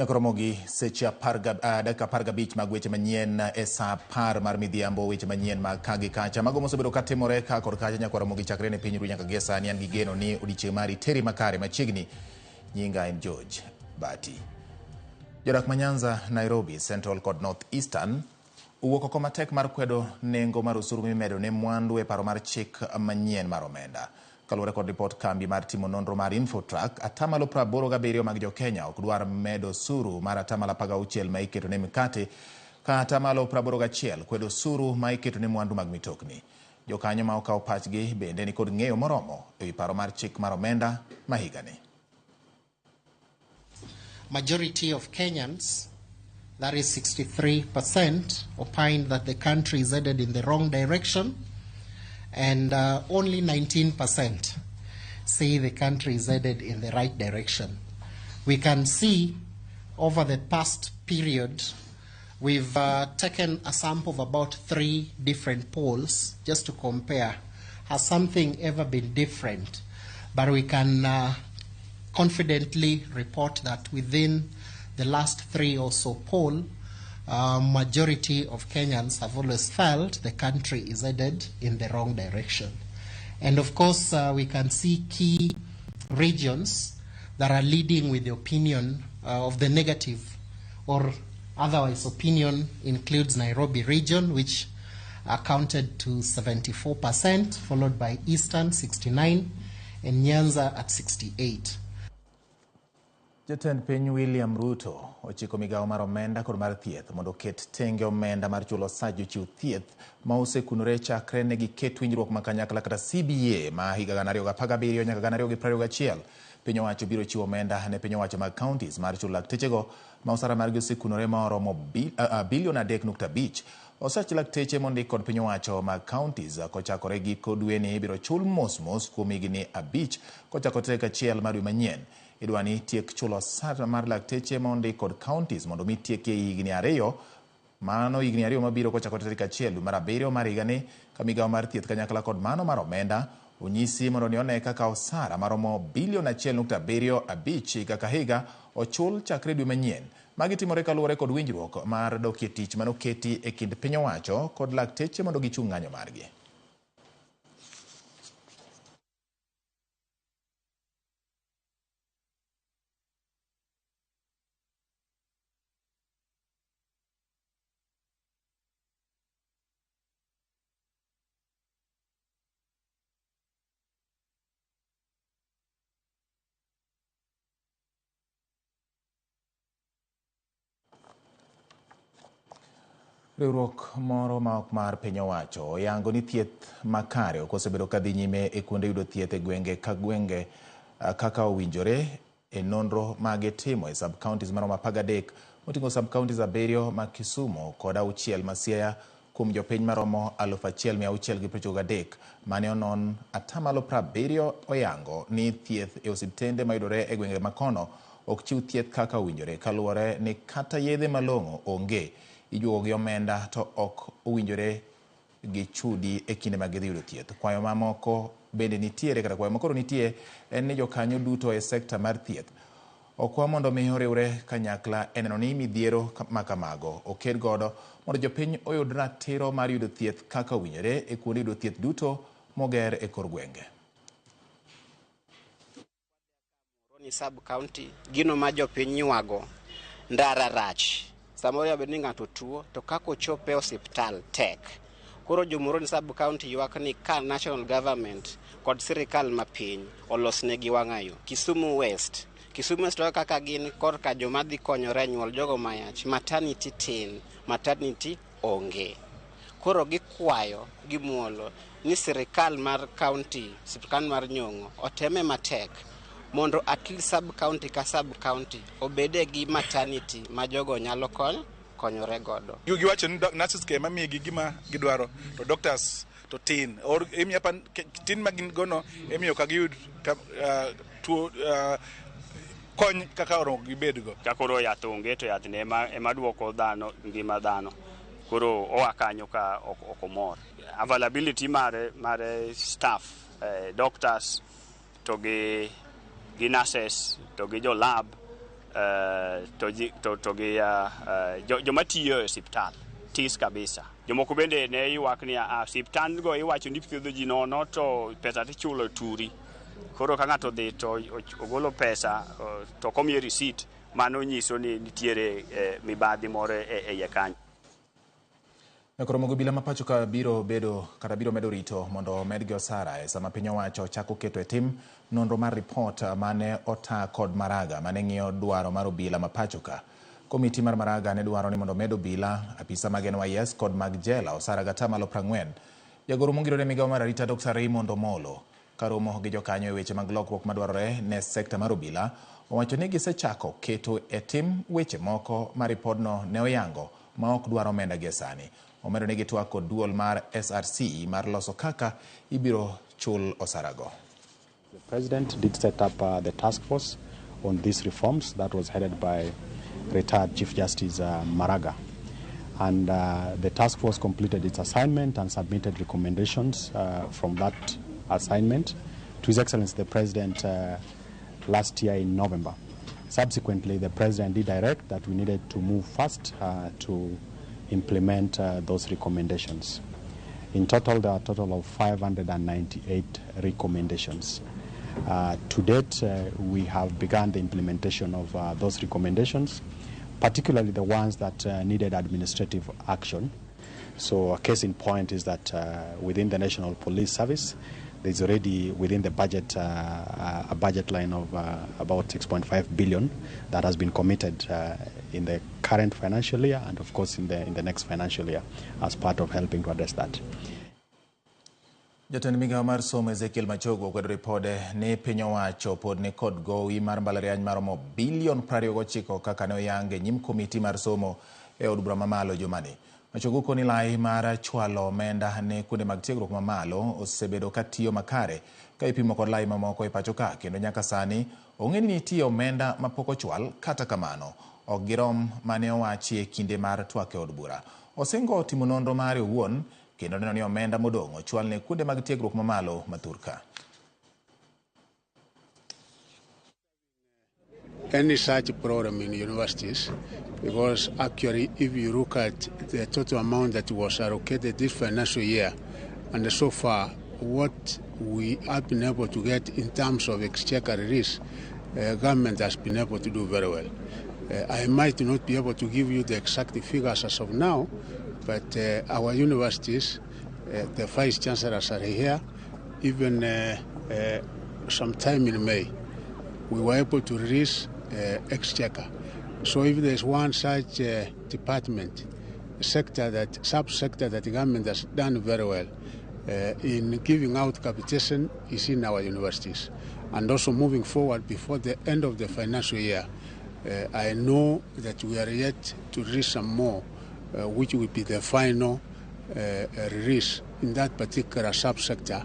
Nyakoromogi seche dakika 15 mag weche manyien e sa 10 mar midhiambo, weche manyien mag kagi kacha mago mosebedo katimore ka kod kacha nyakoromogi chakre ne piny ru nyaka gie sani. An gi geno ni odiechieng' mari teri makare machiegni. Nyinga en George Bati. Jodak ma Nyanza, Nairobi, Central kod North Eastern owuok oko matek mar kwedo nengo mar osuru mimedo ne mwandu e paro mar chik manyien mar omenda. Kaluwore kod ripot kambi mar timo nonro mar Infotrack, 87% mag Jo-Kenya ok dwar medo osuru mar 16% ma iketo ne mikate ka 81% kwedo osuru ma iketo ne mwandu mag mitokni. Jokanyo ma okawo pachgi bende ni kod ng'eyo moromo e wi paro mar chik mar omenda ma higani. Majority of Kenyans, that is 63%, opined that the country is headed in the wrong direction, and only 19% say the country is headed in the right direction. We can see over the past period, we've taken a sample of about 3 different polls just to compare. Has something ever been different? But we can confidently report that within the last 3 or so polls, majority of Kenyans have always felt the country is headed in the wrong direction. And of course, we can see key regions that are leading with the opinion of the negative or otherwise opinion includes Nairobi region, which accounted to 74%, followed by Eastern 69% and Nyanza at 68%. Jatend piny William Ruto ochiko migawo mar omenda kod mar thieth mondo ket tenge omenda mar chulo osach jochiw thieth ma osekunore chakre ne giket winjruok ma kanyakla kata CBA ma higa 2017 nyaka 2021. Piny owacho biro chiwo omenda ne piny owacho mag counties mar chulo laktechego ma osara margi osekunore maoromo bilion 3.5. Osach lakteche mondik kod piny owacho mag counties kochakore giko dwe ni biro chul mos kuom higni 5 kochakore tarik 1 mar dwe manyien. Idwani tiek chulo osara mar lakteche mondik kod counties mondo mi tiek e higni 2. Mano higni 2 mabiro kochakore tarik 1 dwe mar 7 mar higani, ka migawo mar thieth kanyakla kod mano mar omenda onyisi mondo ni one kaka osara maromo bilion 1.75 higa ka higa ochul chakre dwe manyien. Magi timore kaluwore kod winjruok mar dok e tich manoketi e kind piny owacho kod lakteche mondo gichung' ng'anyo margi. Riwruok moro ma ok mar piny owacho oyango ni thieth makare ok osebedo kadhi nyime e kuonde yudo thieth e gwenge ka gwenge kaka owinjore e nonro mage timo e sub counties maromo 13 moting'o sub counties 7 ma Kisumu kod 6 ma Siaya kuom jopiny maromo 1693 mane onon 70% oyango ni thieth e osiptende mayudore e gwenge makono ok chiw thieth kaka owinjore kaluwore ni kata yedhe malong'o onge. Ijuogo gi omenda to ok owinjore gi chudi e kinde mag yudo thieth. Kwayo mamoko bende nitiere kata kwayo makoro nitie en ni jokanyo duto e sekta mar thieth okwa mondo mi oriwre kanyakla e neno ni midhiero ma kamago oked godo mondo jopiny oyud ratiro mar yudo thieth kaka owinjore e kuonde yudo thieth duto moger e kor gwenge. Ni sub county gino ma jopiny ywago ndara rach. Samoro yabe ni ng'ato tuo to kako chope osiptal tek. Koro jomoroni sub county ywak ni ka national government kod sirikal mapiny olosnegi wang'ayo. Kisumu West kaka gin korka joma dhi konyore nyuol jogo mayach, maternity tin, maternity onge. Koro gikwayo gimuolo ni sirikal mar county, sirikal mar Nyong'o oteme matek mondo at least sub county ka sub county obede gi maternity ma jogo nyalo konyore godo. Giwacho ni nurses ke mamigi gima gidwaro to doctors to tin or emiya pan tin magin gono emiyo ka giyud tuo kony kaka oromo gibedgo. Koro yath onge to yath ne ema duoko dhano ngima dhano. Koro oa kanyo ka okomor. Availability mare staff, doctors to gi nurses to gi jo lab to gi joma tiyo e osiptal tis kabisa. Jomoko bende ne ywak ni osiptal go iwacho ni thiedho ji nono to pesa tichulo turi. Koro ka ng'ato dhi to ogolo pesa to komiye receipt, mano nyiso ni nitiere mibadhi moro e iye kanyo. Koro mogo bila mapacho ka biro medo rito mondo medgi osara e sama piny owacho chako keto e tim nonro mar report mane ota kod Maraga mane ng'iyo dwaro mar obila mapacho ka. Komiti mar Maraga ne dwaro ni mondo med obila, apisa mag NYS kod mag jela osara gata malo 40. Jagoro mongirore migawo mar arita Dr. Raymond Omolo karomo gi jokanyo e weche mag lokruok madwarore ne sekta mar obila owacho ni gisechako keto e tim weche moko ma ripodno ne oyango ma ok dwaro omenda gi sani. Omedo ni gitwak kod duol mar SRC mar loso kaka ibiro chul osarago. The President did set up the task force on these reforms that was headed by retired Chief Justice Maraga. And the task force completed its assignment and submitted recommendations from that assignment to His Excellency the President last year in November. Subsequently, the President did direct that we needed to move fast to implement those recommendations. In total, there are a total of 598 recommendations. To date, we have begun the implementation of those recommendations, particularly the ones that needed administrative action. So a case in point is that within the National Police Service, there's already within the budget a budget line of about 6.5 billion that has been committed in the current financial year and of course in the next financial year as part of helping to address that. Jatend migawo mar somo Ezekiel Machogu okwedo ripode ni piny owacho pod ni kod gowi mar mbalariany maromo bilion 29 kaka ne oyange nyim komiti mar somo e od bura mamalo jumani. Machogu koni lai mar chwalo omenda ne kuonde mag tiegruok mamalo osebedo katiyo makare ka ipimo kod lai mamoko e pacho ka, kendo nyaka sani ong'e ni nitie omenda mapok ochwal, kata kamano ok girom mane owachi e kinde mar twak e od bura. Osingo timo nonro mare owuon kendo neno ni omenda modong' ochwal ne kuonde mag tiegruok mamalo mathurka. Any such program in universities, because actually if you look at the total amount that was allocated this financial year and so far what we have been able to get in terms of exchequer release, government has been able to do very well. I might not be able to give you the exact figures as of now, but our universities, the vice chancellors are here. Even sometime in May, we were able to release exchequer. So if there's one such department, sub-sector that the government has done very well in giving out capitation is in our universities. And also moving forward before the end of the financial year, I know that we are yet to release some more, which will be the final release in that particular sub-sector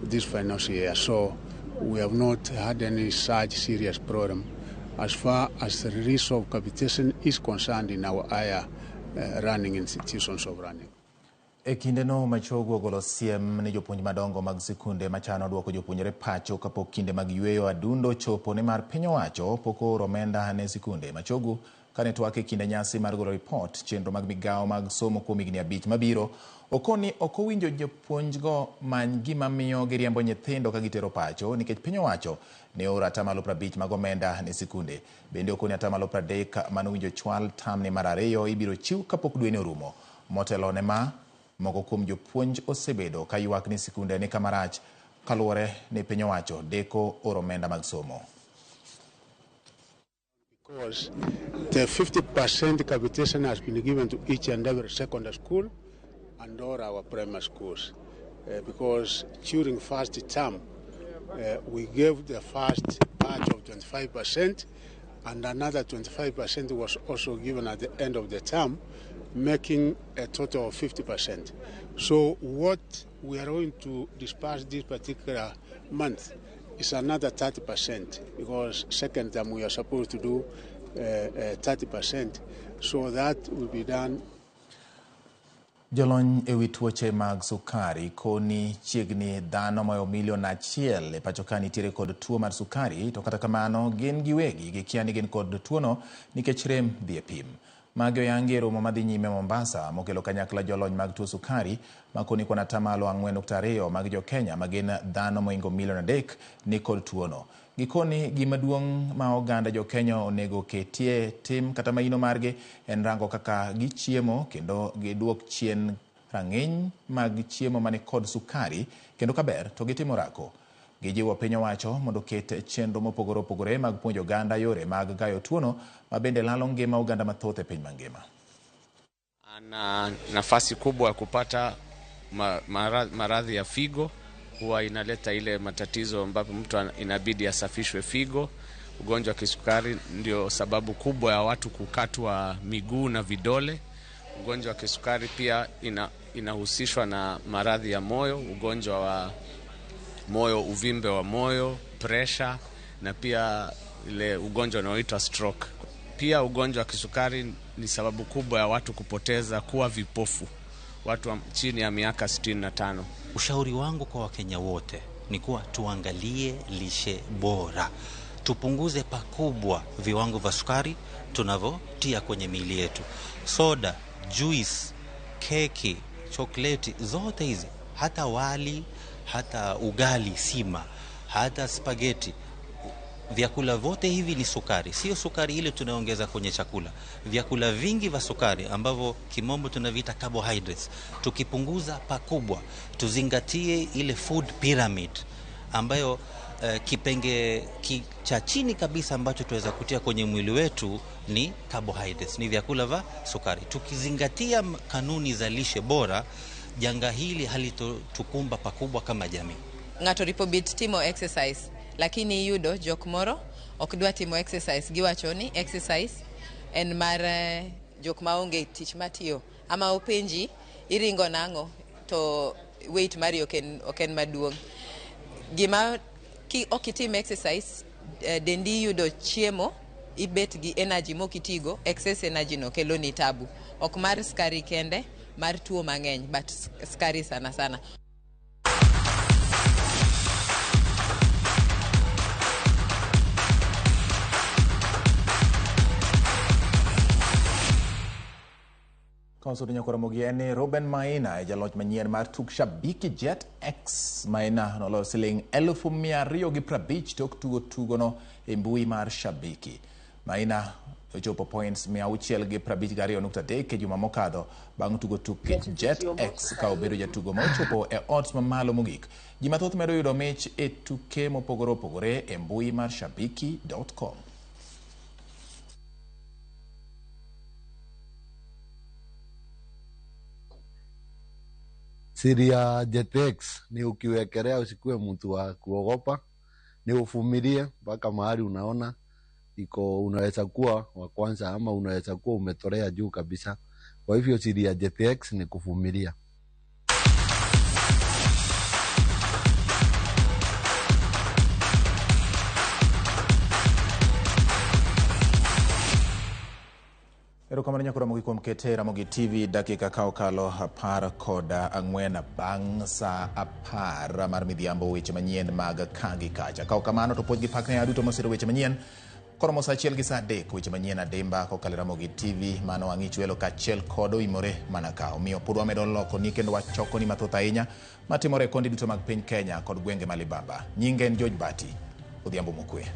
this financial year. So we have not had any such serious problem as far as the release of capitation is concerned in our higher running institutions of running. E kinde no Machogu ogolo siem ni jopuonj madongo mag sikunde machano duoko jopuonjre pacho kapok kinde mag yueyo adundo chopo ne mar piny owacho poko romenda ne sikunde. Machogu kane twak e kinde nyasi mar golo report chenro mag migawo mag somo kuom higni 5 mabiro, okoni ok owinjo jopuonjgo many gima miyo giriembo nyithindo ka gitero pacho nikech piny owacho ne ora atamalo 50 mag omenda ne sikunde. Bende okoni atamalo 30 manowinjo chwal tamni mar 2 ibiro chiw kapok dwe ne orumo. Motelo ne ma moko kuom jopuonj osebedo ka ywak ni sikunde ni kamarach kaluwore ni piny owacho deko oro omenda mag somo. Because the 50% capitation has been given to each and every secondary school and all our primary schools. Because during first term, we gave the first batch of 25% and another 25% was also given at the end of the term, making a total of 50%. So what we are going to disperse this particular month is another 30%, because second term we are supposed to do 30%. So that will be done. Jolony ewi tuoche mag sukari koni chiegni dhano moyo milion 1 e pacho ka nitiere kod tuo mar sukari, to kata kamano gin giwegi gikia ni gin kod tuono nikech rem dhi e pim. Magi oyangi e romo madhi nyime Mombasa mokelo kanyakla jolony mag tuo sukari makoni kwana tamalo 4.2 mag jo Kenya magin dhano moingo milion 3 ni kod tuono. Gikoni gima duong' ma oganda jo Kenya onego ketie tim kata maino margi en rango kaka gichiemo kendo giduok chien rang'iny mag chiemo mani kod sukari kendo kaber to gitimo rako. Gijiwo piny owacho mondo ket chenro mopogore opogore mag puonjo oganda yore mag gayo tuono mabende lalo ngima oganda mathoth e piny mangima. Ana nafasi kubwa ya kupata maradhi ya figo, huwa inaleta ile matatizo ambapo mtu inabidi asafishwe figo. Ugonjwa wa kisukari ndio sababu kubwa ya watu kukatwa miguu na vidole. Ugonjwa wa kisukari pia inahusishwa na maradhi ya moyo, ugonjwa wa moyo, uvimbe wa moyo, pressure na pia ile ugonjwa unaoitwa stroke. Pia ugonjwa wa kisukari ni sababu kubwa ya watu kupoteza kuwa vipofu, watu chini ya miaka 65. Ushauri wangu kwa Wakenya wote ni kuwa tuangalie lishe bora. Tupunguze pakubwa viwango vya sukari tunavyotia kwenye miili yetu. Soda, juice, keki, chokoleti, zote hizi, hata wali, hata ugali, sima, hata spaghetti. Vyakula vote hivi ni sukari. Sio sukari ile tunaongeza kwenye chakula. Vyakula vingi vya sukari ambavyo kimombo tunaviita carbohydrates, tukipunguza pakubwa, tuzingatie ile food pyramid ambayo kipenge cha chini kabisa ambacho tuweza kutia kwenye mwili wetu ni carbohydrates, ni vyakula vya sukari. Tukizingatia kanuni za lishe bora, janga hili halitukumba pakubwa kama jamii. Ngato ripobit timo exercise lakini yudo jok moro okdwa timo exercise, giwachoni exercise en mar jok maonge tich matiyo, ama openji iringo nango to weight mari oken maduong'. Gima okitim exercise, dendi yudo chiemo, ibet gi energy mokitigo, excess energy no kelo ni tabu. Ok mar skari kende, mar tuo mang'eny, but skari sana sana. Konsuri nyakora mogieni Ruben Maina e jaloch manyien mar tuk Shabiki Jet X. Maina nolor siling 250 tok tugono e mbui mar Shabiki. Maina ochopo points 652.3 e juma mokadho bang' tugo tuk Jet X ka obedo jatugo ma ochopo e odds mamalo mogik. Ji mathoth medo yudo mich e tuke mopogore opogore e mbui mar shabiki.com. Siri ya JetX ni ukiwekelea usikue mtu wa kuogopa, ni uvumilie mpaka mahali unaona iko unaweza kuwa wa kwanza ama unaweza kuwa umetolea juu kabisa. Kwa hivyo siri ya JetX ni kuvumilia. Erokamano nyakora mogi kuom kete Ramogi TV dakika kao kalo 14 bang' sa 10 mar midhiambo weche manyien mag kangi kacha. Kao kamano to pod gi pakne aduto mosiro weche manyien. Koromo sa 1 gi sa 3 weche manyien ademba kokalo Ramogi TV mano wang'ich welo kachiel kodo imore manakao. Miyo pod wamedo loko ni kendo wachoko ni mathoth ahinya matimore kondi duto mag piny Kenya kod gwenge malibamba. Nyinge en George Bati. Odhiambo mokwe.